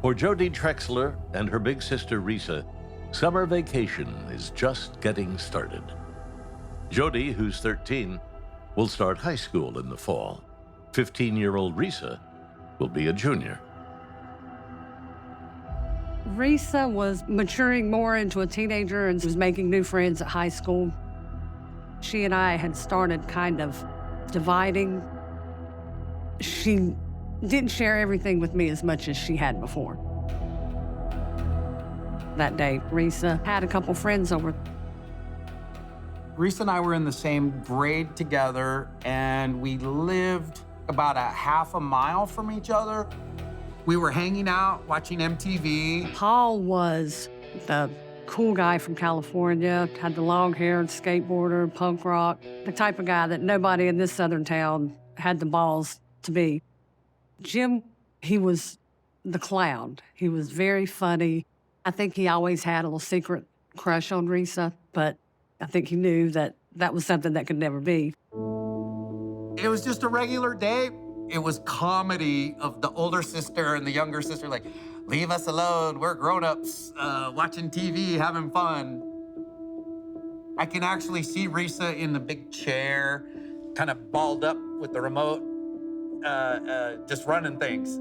For Jody Trexler and her big sister Risa, summer vacation is just getting started. Jody, who's 13, will start high school in the fall. 15-year-old Risa will be a junior. Risa was maturing more into a teenager and was making new friends at high school. She and I had started kind of dividing. She didn't share everything with me as much as she had before. That day, Risa had a couple friends over. Risa and I were in the same grade together, and we lived about a half a mile from each other. We were hanging out, watching MTV. Paul was the cool guy from California, had the long hair, skateboarder, punk rock, the type of guy that nobody in this southern town had the balls to be. Jim, he was the clown. He was very funny. I think he always had a little secret crush on Risa, but I think he knew that that was something that could never be. It was just a regular day. It was comedy of the older sister and the younger sister, like, leave us alone, we're grown-ups, watching TV, having fun. I can actually see Risa in the big chair, kind of balled up with the remote, just running things.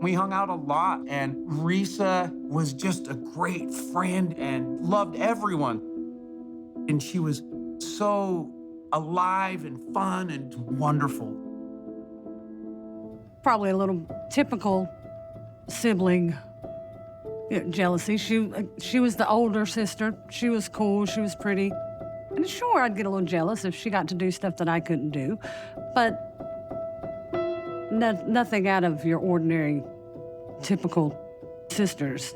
We hung out a lot, and Risa was just a great friend and loved everyone. And she was so alive and fun and wonderful. Probably a little typical sibling jealousy. She was the older sister. She was cool, she was pretty. And sure, I'd get a little jealous if she got to do stuff that I couldn't do, but nothing out of your ordinary, typical sisters.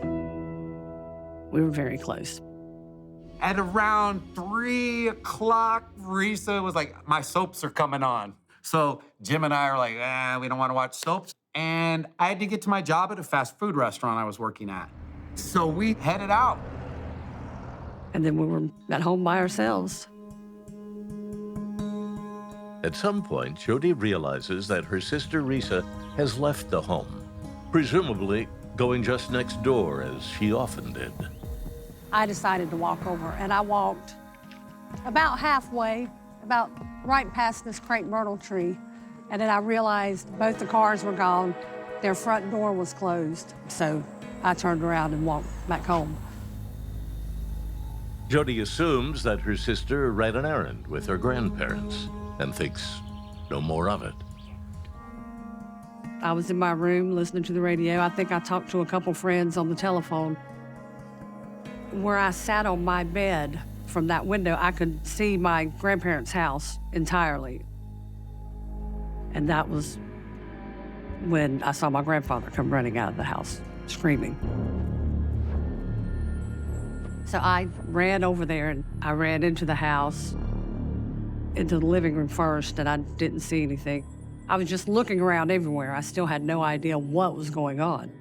We were very close. At around 3 o'clock, Risa was like, my soaps are coming on. So Jim and I are like, we don't want to watch soaps. And I had to get to my job at a fast food restaurant I was working at. So we headed out. And then we were at home by ourselves. At some point, Jody realizes that her sister Risa has left the home, presumably going just next door as she often did. I decided to walk over, and I walked about halfway, about right past this crepe myrtle tree, and then I realized both the cars were gone, their front door was closed, so I turned around and walked back home. Jody assumes that her sister ran an errand with her grandparents and thinks no more of it. I was in my room listening to the radio. I think I talked to a couple friends on the telephone. Where I sat on my bed, from that window, I could see my grandparents' house entirely. And that was when I saw my grandfather come running out of the house, screaming. So I ran over there, and I ran into the house, into the living room first, and I didn't see anything. I was just looking around everywhere. I still had no idea what was going on.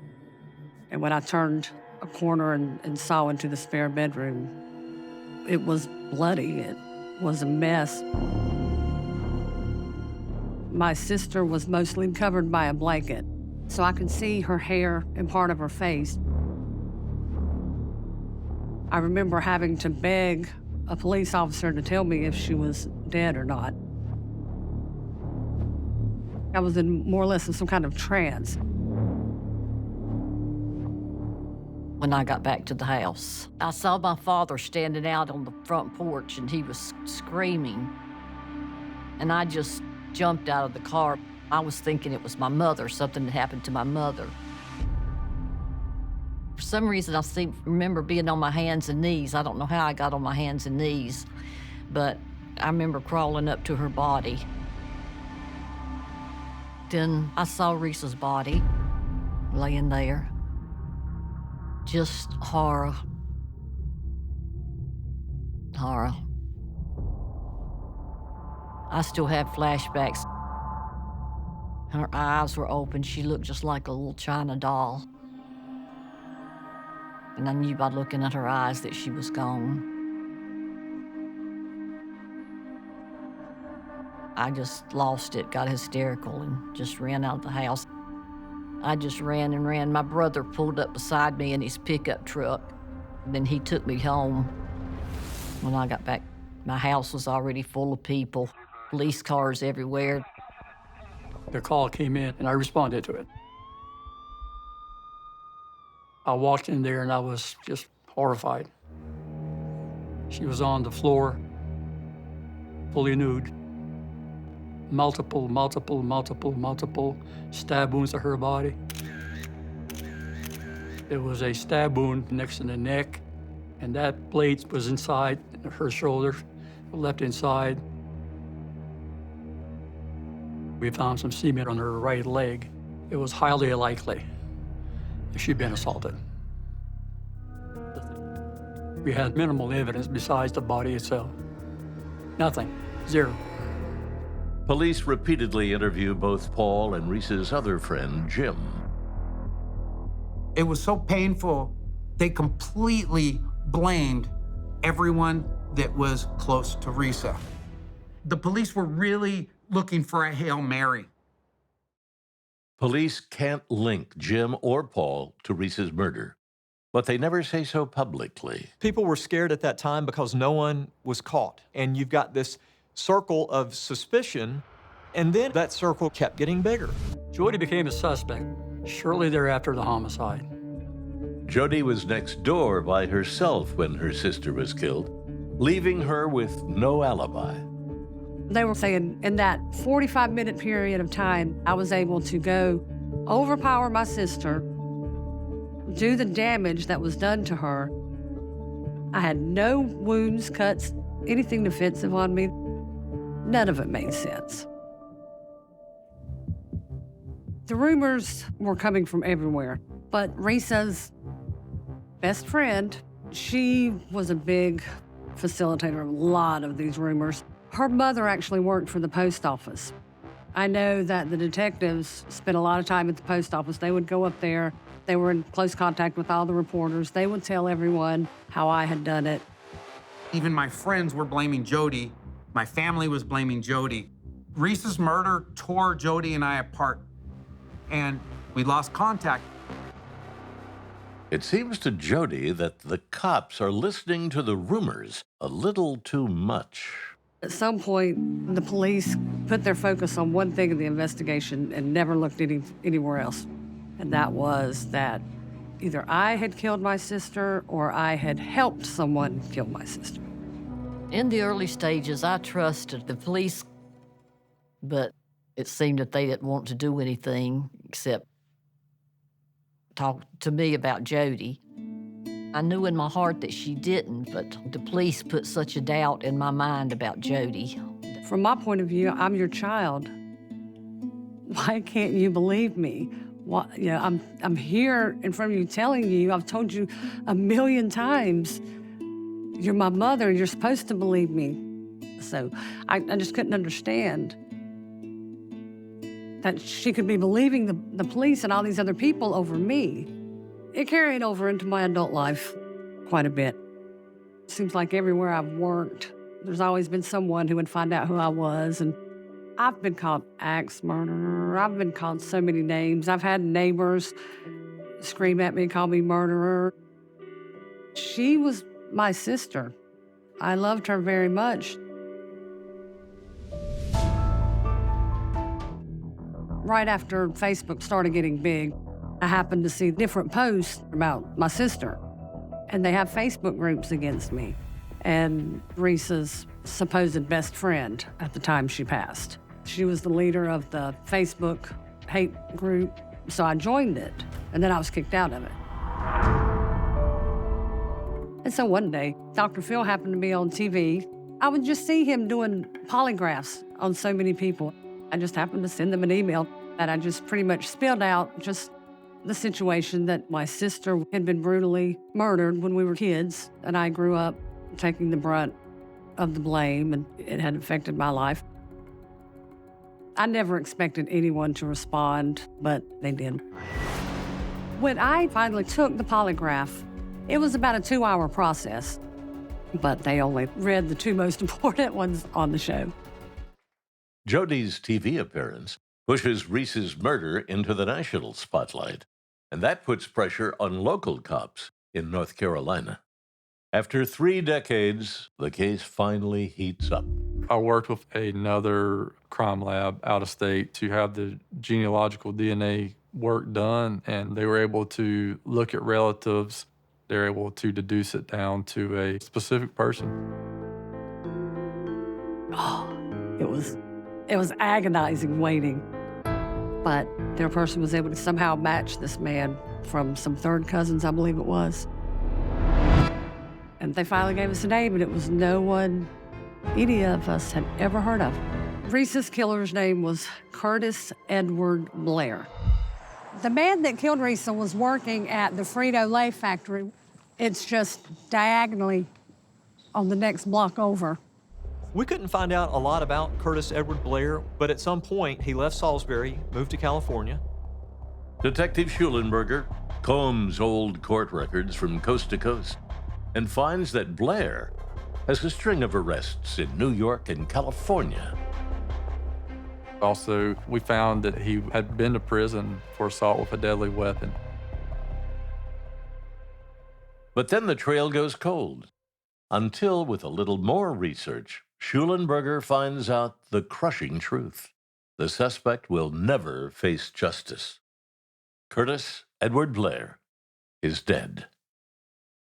And when I turned a corner and saw into the spare bedroom, it was bloody. It was a mess. My sister was mostly covered by a blanket, so I could see her hair and part of her face. I remember having to beg a police officer to tell me if she was dead or not. I was in more or less in some kind of trance. When I got back to the house, I saw my father standing out on the front porch, and he was screaming. And I just jumped out of the car. I was thinking it was my mother, something had happened to my mother. For some reason, I remember being on my hands and knees. I don't know how I got on my hands and knees, but I remember crawling up to her body. Then I saw Risa's body laying there. Just horror. Horror. I still have flashbacks. Her eyes were open. She looked just like a little China doll. And I knew by looking at her eyes that she was gone. I just lost it, got hysterical, and just ran out of the house. I just ran and ran. My brother pulled up beside me in his pickup truck. Then he took me home. When I got back, my house was already full of people, police cars everywhere. The call came in, and I responded to it. I walked in there, and I was just horrified. She was on the floor, fully nude. Multiple stab wounds to her body. There was a stab wound next to the neck, and that blade was inside her shoulder, left inside. We found some semen on her right leg. It was highly likely that she'd been assaulted. We had minimal evidence besides the body itself. Nothing. Zero. Police repeatedly interview both Paul and Reese's other friend, Jim. It was so painful, they completely blamed everyone that was close to Risa. The police were really looking for a Hail Mary. Police can't link Jim or Paul to Reese's murder, but they never say so publicly. People were scared at that time because no one was caught. And you've got this circle of suspicion, and then that circle kept getting bigger. Jody became a suspect shortly thereafter the homicide. Jody was next door by herself when her sister was killed, leaving her with no alibi. They were saying in that 45-minute period of time, I was able to go overpower my sister, do the damage that was done to her. I had no wounds, cuts, anything defensive on me. None of it made sense. The rumors were coming from everywhere, but Risa's best friend, she was a big facilitator of a lot of these rumors. Her mother actually worked for the post office. I know that the detectives spent a lot of time at the post office. They would go up there. They were in close contact with all the reporters. They would tell everyone how I had done it. Even my friends were blaming Jody. My family was blaming Jody. Risa's murder tore Jody and I apart, and we lost contact. It seems to Jody that the cops are listening to the rumors a little too much. At some point, the police put their focus on one thing in the investigation and never looked anywhere else. And that was that either I had killed my sister or I had helped someone kill my sister. In the early stages, I trusted the police, but it seemed that they didn't want to do anything except talk to me about Jody. I knew in my heart that she didn't, but the police put such a doubt in my mind about Jody. From my point of view, I'm your child. Why can't you believe me? I'm here in front of you telling you, I've told you a million times, you're my mother, you're supposed to believe me. So I just couldn't understand that she could be believing the police and all these other people over me. It carried over into my adult life quite a bit. Seems like everywhere I've worked, there's always been someone who would find out who I was. And I've been called axe murderer. I've been called so many names. I've had neighbors scream at me and call me murderer. She was my sister. I loved her very much. Right after Facebook started getting big, I happened to see different posts about my sister, and they have Facebook groups against me and Risa's supposed best friend at the time she passed. She was the leader of the Facebook hate group, so I joined it, and then I was kicked out of it. And so one day, Dr. Phil happened to be on TV. I would just see him doing polygraphs on so many people. I just happened to send them an email, and I just pretty much spilled out just the situation that my sister had been brutally murdered when we were kids, and I grew up taking the brunt of the blame, and it had affected my life. I never expected anyone to respond, but they did. When I finally took the polygraph, it was about a 2-hour process, but they only read the 2 most important ones on the show. Jody's TV appearance pushes Reese's murder into the national spotlight, and that puts pressure on local cops in North Carolina. After 3 decades, the case finally heats up. I worked with another crime lab out of state to have the genealogical DNA work done, and they were able to look at relatives. They're able to deduce it down to a specific person. Oh, it was agonizing waiting. But their person was able to somehow match this man from some third cousins, I believe it was. And they finally gave us a name, and it was no one any of us had ever heard of. Reese's killer's name was Curtis Edward Blair. The man that killed Reese was working at the Frito-Lay factory. It's just diagonally on the next block over. We couldn't find out a lot about Curtis Edward Blair, but at some point he left Salisbury, moved to California. Detective Schulenberger combs old court records from coast to coast and finds that Blair has a string of arrests in New York and California. Also, we found that he had been to prison for assault with a deadly weapon. But then the trail goes cold, until with a little more research, Schulenberger finds out the crushing truth. The suspect will never face justice. Curtis Edward Blair is dead.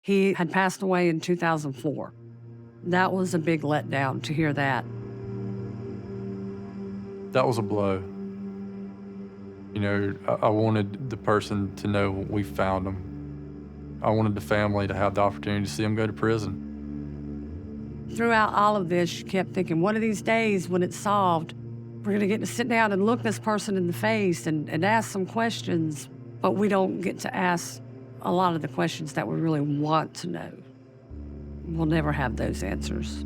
He had passed away in 2004. That was a big letdown to hear that. That was a blow. You know, I wanted the person to know we found him. I wanted the family to have the opportunity to see him go to prison. Throughout all of this, you kept thinking, one of these days when it's solved, we're going to get to sit down and look this person in the face and ask some questions, but we don't get to ask a lot of the questions that we really want to know. We'll never have those answers.